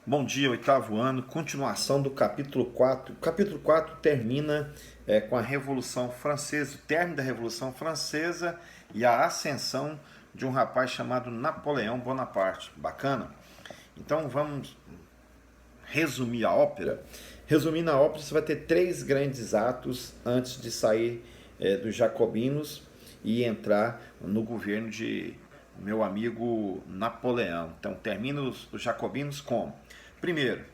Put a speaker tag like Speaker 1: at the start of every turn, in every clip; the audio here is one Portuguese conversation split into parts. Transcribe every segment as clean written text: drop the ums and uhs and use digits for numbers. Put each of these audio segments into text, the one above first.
Speaker 1: Bom dia, oitavo ano, continuação do capítulo 4. O capítulo 4 termina com a Revolução Francesa, o término da Revolução Francesa e a ascensão de um rapaz chamado Napoleão Bonaparte. Bacana? Então vamos resumir a ópera. Resumindo a ópera, você vai ter três grandes atos antes de sair dos jacobinos e entrar no governo de meu amigo Napoleão. Então termina os jacobinos como? Primeiro,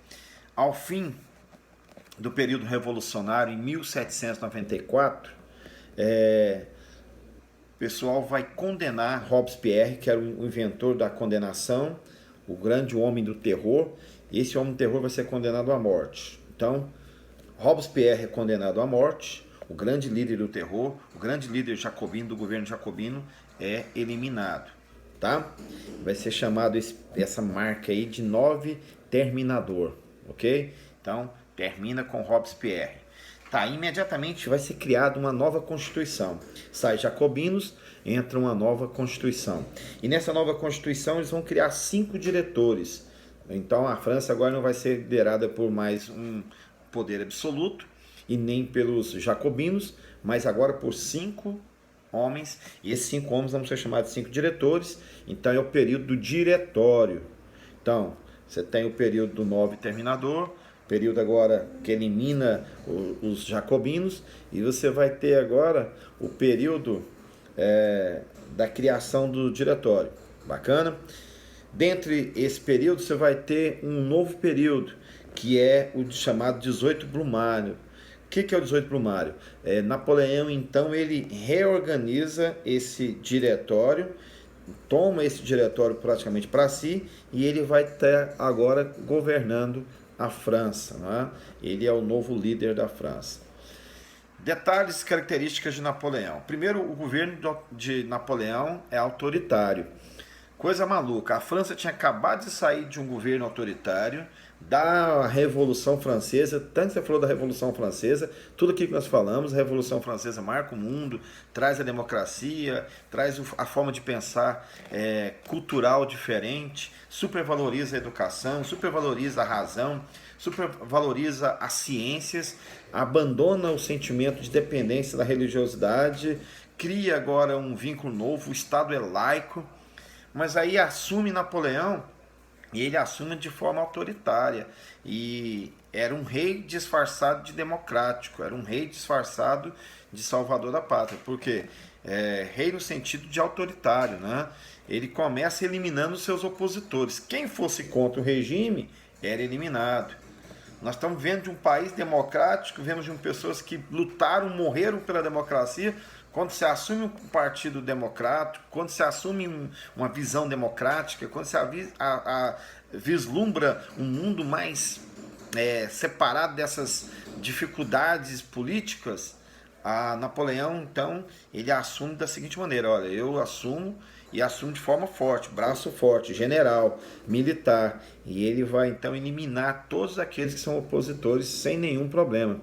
Speaker 1: ao fim do período revolucionário, em 1794, o pessoal vai condenar Robespierre, que era o inventor da condenação, o grande homem do terror, e esse homem do terror vai ser condenado à morte. Então, Robespierre é condenado à morte, o grande líder do terror, o grande líder jacobino, do governo jacobino, é eliminado. Tá? Vai ser chamado essa marca aí de 9 terminador, ok? Então, termina com Robespierre. Tá, imediatamente vai ser criada uma nova Constituição. Sai jacobinos, entra uma nova Constituição. E nessa nova Constituição eles vão criar 5 diretores. Então a França agora não vai ser liderada por mais um poder absoluto e nem pelos jacobinos, mas agora por 5 homens, e esses 5 homens vão ser chamados de 5 diretores. Então é o período do diretório. Então, você tem o período do 9 terminador, período agora que elimina os jacobinos, e você vai ter agora o período da criação do diretório. Bacana? Dentre esse período, você vai ter um novo período, que é o chamado 18 Brumário. O que é o 18 Brumário? Napoleão, então, ele reorganiza esse diretório, toma esse diretório praticamente para si, e ele vai estar agora governando a França. Né? Ele é o novo líder da França. Detalhes e características de Napoleão. Primeiro, o governo de Napoleão é autoritário. Coisa maluca, a França tinha acabado de sair de um governo autoritário, da Revolução Francesa. Tanto você falou da Revolução Francesa, tudo aquilo que nós falamos, a Revolução Francesa marca o mundo, traz a democracia, traz a forma de pensar cultural diferente, supervaloriza a educação, supervaloriza a razão, supervaloriza as ciências, abandona o sentimento de dependência da religiosidade, cria agora um vínculo novo, o Estado é laico. Mas aí assume Napoleão, e ele assume de forma autoritária. E era um rei disfarçado de democrático, era um rei disfarçado de salvador da pátria. Por quê? Rei no sentido de autoritário, né? Ele começa eliminando seus opositores. Quem fosse contra o regime era eliminado. Nós estamos vendo de um país democrático, vemos de pessoas que lutaram, morreram pela democracia. Quando se assume um partido democrático, quando se assume uma visão democrática, quando se vislumbra um mundo mais separado dessas dificuldades políticas, a Napoleão, então, ele assume da seguinte maneira: olha, eu assumo, e assumo de forma forte, braço forte, general, militar, e ele vai então eliminar todos aqueles que são opositores sem nenhum problema.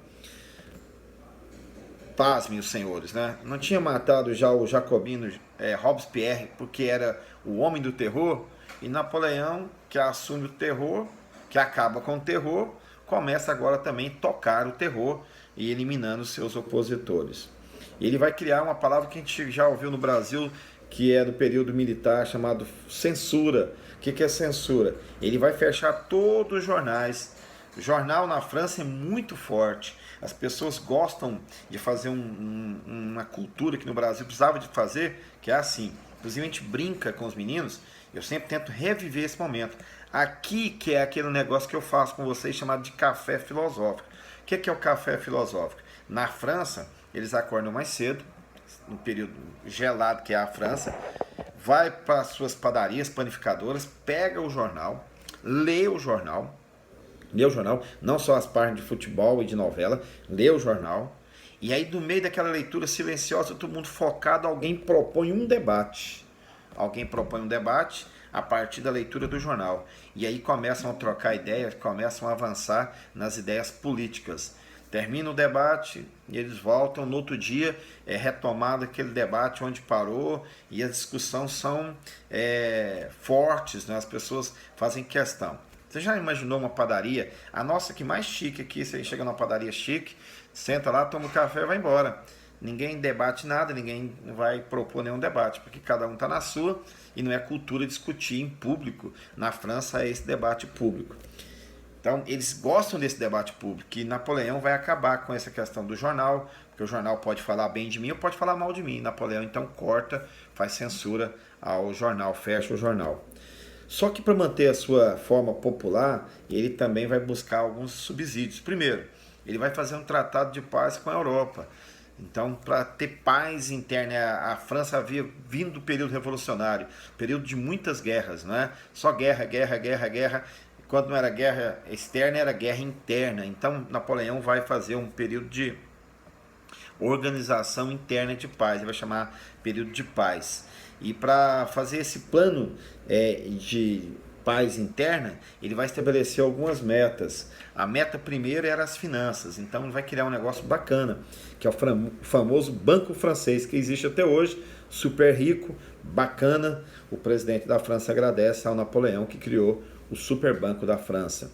Speaker 1: Pasmem os senhores, né? Não tinha matado já o jacobino Robespierre porque era o homem do terror, e Napoleão, que assume o terror, que acaba com o terror, começa agora também a tocar o terror e eliminando seus opositores. Ele vai criar uma palavra que a gente já ouviu no Brasil, que é do período militar, chamado censura. O que é censura? Ele vai fechar todos os jornais. O jornal na França é muito forte. As pessoas gostam de fazer uma cultura que no Brasil precisava de fazer, que é assim. Inclusive a gente brinca com os meninos, eu sempre tento reviver esse momento. Aqui que é aquele negócio que eu faço com vocês chamado de café filosófico. O que é o café filosófico? Na França, eles acordam mais cedo, no período gelado que é a França, vai para as suas padarias, panificadoras, pega o jornal, lê o jornal, não só as páginas de futebol e de novela, lê o jornal, e aí do meio daquela leitura silenciosa, todo mundo focado, alguém propõe um debate. A partir da leitura do jornal. E aí começam a trocar ideias, começam a avançar nas ideias políticas. Termina o debate e eles voltam. No outro dia é retomado aquele debate onde parou, e as discussões são fortes, né? As pessoas fazem questão. Você já imaginou uma padaria? A nossa que mais chique aqui, você chega numa padaria chique, senta lá, toma um café e vai embora. Ninguém debate nada, ninguém vai propor nenhum debate, porque cada um está na sua e não é cultura discutir em público. Na França é esse debate público. Então, eles gostam desse debate público, e Napoleão vai acabar com essa questão do jornal, porque o jornal pode falar bem de mim ou pode falar mal de mim. Napoleão, então, corta, faz censura ao jornal, fecha o jornal. Só que para manter a sua forma popular, ele também vai buscar alguns subsídios. Primeiro, ele vai fazer um tratado de paz com a Europa. Então, para ter paz interna, a França havia vindo do período revolucionário, período de muitas guerras, não é? Só guerra, guerra, guerra, guerra. Quando não era guerra externa, era guerra interna. Então, Napoleão vai fazer um período de organização interna de paz, ele vai chamar período de paz. E para fazer esse plano de paz interna, ele vai estabelecer algumas metas. A meta primeira era as finanças, então ele vai criar um negócio bacana, que é o famoso Banco Francês, que existe até hoje, super rico, bacana. O presidente da França agradece ao Napoleão que criou o Super Banco da França.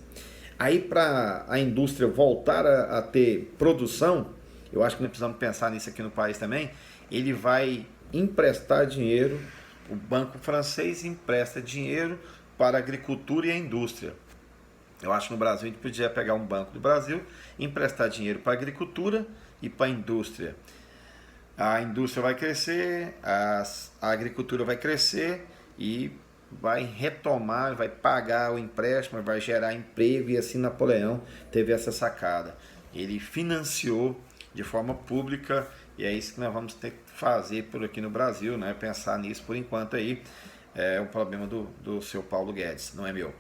Speaker 1: Aí, para a indústria voltar a ter produção, eu acho que nós precisamos pensar nisso aqui no país também, ele vai emprestar dinheiro, o Banco Francês empresta dinheiro para a agricultura e a indústria. Eu acho que no Brasil a gente podia pegar um banco do Brasil, emprestar dinheiro para a agricultura e para a indústria. A indústria vai crescer, a agricultura vai crescer e vai retomar, vai pagar o empréstimo, vai gerar emprego, e assim Napoleão teve essa sacada. Ele financiou de forma pública, e é isso que nós vamos ter que fazer por aqui no Brasil, né? Pensar nisso por enquanto aí, é o problema do seu Paulo Guedes, não é meu.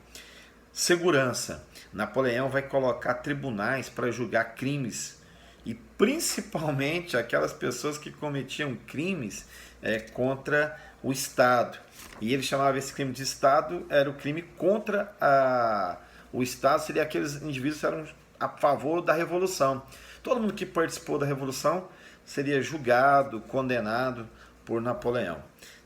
Speaker 1: Segurança. Napoleão vai colocar tribunais para julgar crimes, e principalmente aquelas pessoas que cometiam crimes contra o Estado. E ele chamava esse crime de Estado, era o crime contra o Estado, seria aqueles indivíduos que eram a favor da Revolução. Todo mundo que participou da Revolução seria julgado, condenado por Napoleão.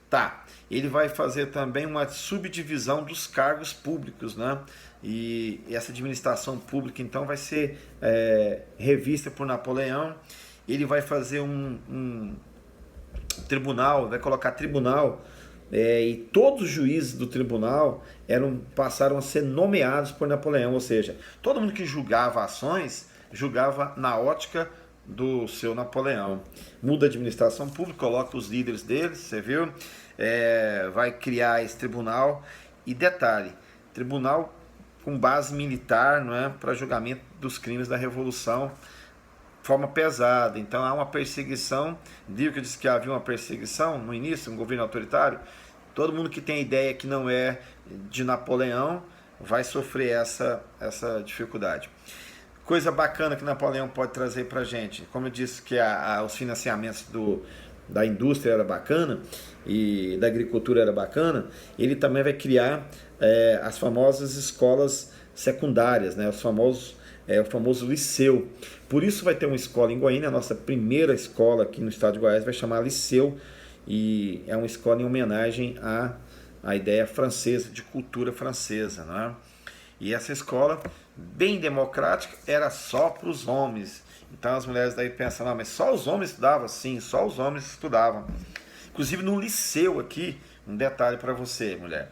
Speaker 1: Tá, ele vai fazer também uma subdivisão dos cargos públicos, né? E essa administração pública, então, vai ser revista por Napoleão. Ele vai fazer um tribunal, vai colocar tribunal, e todos os juízes do tribunal passaram a ser nomeados por Napoleão, ou seja, todo mundo que julgava ações, julgava na ótica do seu Napoleão. Muda a administração pública, coloca os líderes deles, você viu? Vai criar esse tribunal, e detalhe, tribunal com base militar, não é, para julgamento dos crimes da Revolução, forma pesada. Então há uma perseguição. Digo que eu disse que havia uma perseguição no início, um governo autoritário. Todo mundo que tem ideia que não é de Napoleão vai sofrer essa dificuldade. Coisa bacana que Napoleão pode trazer para a gente, como eu disse que os financiamentos da indústria era bacana e da agricultura era bacana, ele também vai criar as famosas escolas secundárias, né? O famoso liceu. Por isso vai ter uma escola em Goiânia, a nossa primeira escola aqui no estado de Goiás vai chamar Liceu, e é uma escola em homenagem à ideia francesa, de cultura francesa, não é? E essa escola, bem democrática, era só para os homens. Então as mulheres daí pensam, não, mas só os homens estudavam? Sim, só os homens estudavam. Inclusive no liceu aqui, um detalhe para você, mulher.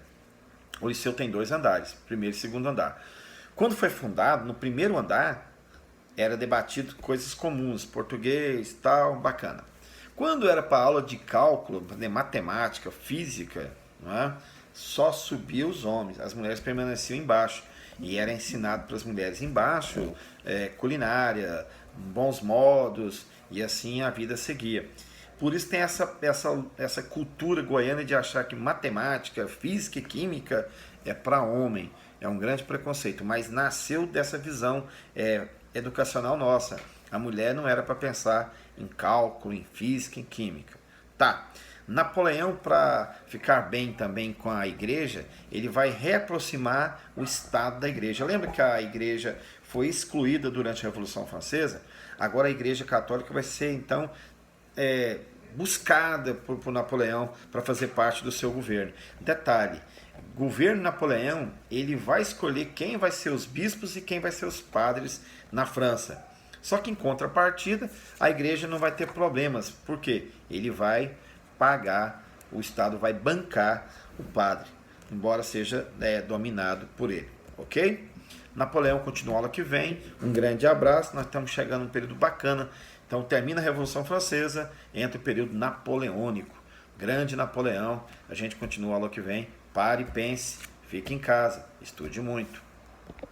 Speaker 1: O liceu tem 2 andares, primeiro e segundo andar. Quando foi fundado, no primeiro andar, era debatido coisas comuns, português, tal, bacana. Quando era para aula de cálculo, de matemática, física, não é? Só subia os homens, as mulheres permaneciam embaixo. E era ensinado para as mulheres embaixo, culinária, bons modos, e assim a vida seguia. Por isso tem essa cultura goiana de achar que matemática, física e química é para homem. É um grande preconceito, mas nasceu dessa visão educacional nossa. A mulher não era para pensar em cálculo, em física, em química. Tá. Napoleão, para ficar bem também com a igreja, ele vai reaproximar o Estado da igreja. Lembra que a igreja foi excluída durante a Revolução Francesa? Agora a igreja católica vai ser, então, buscada por Napoleão para fazer parte do seu governo. Detalhe, governo Napoleão, ele vai escolher quem vai ser os bispos e quem vai ser os padres na França. Só que em contrapartida, a igreja não vai ter problemas, porque ele vai pagar, o Estado vai bancar o padre, embora seja dominado por ele, ok? Napoleão continua a aula que vem, um grande abraço, nós estamos chegando num período bacana, então termina a Revolução Francesa, entra o período napoleônico, grande Napoleão, a gente continua a aula que vem, pare, pense, fique em casa, estude muito.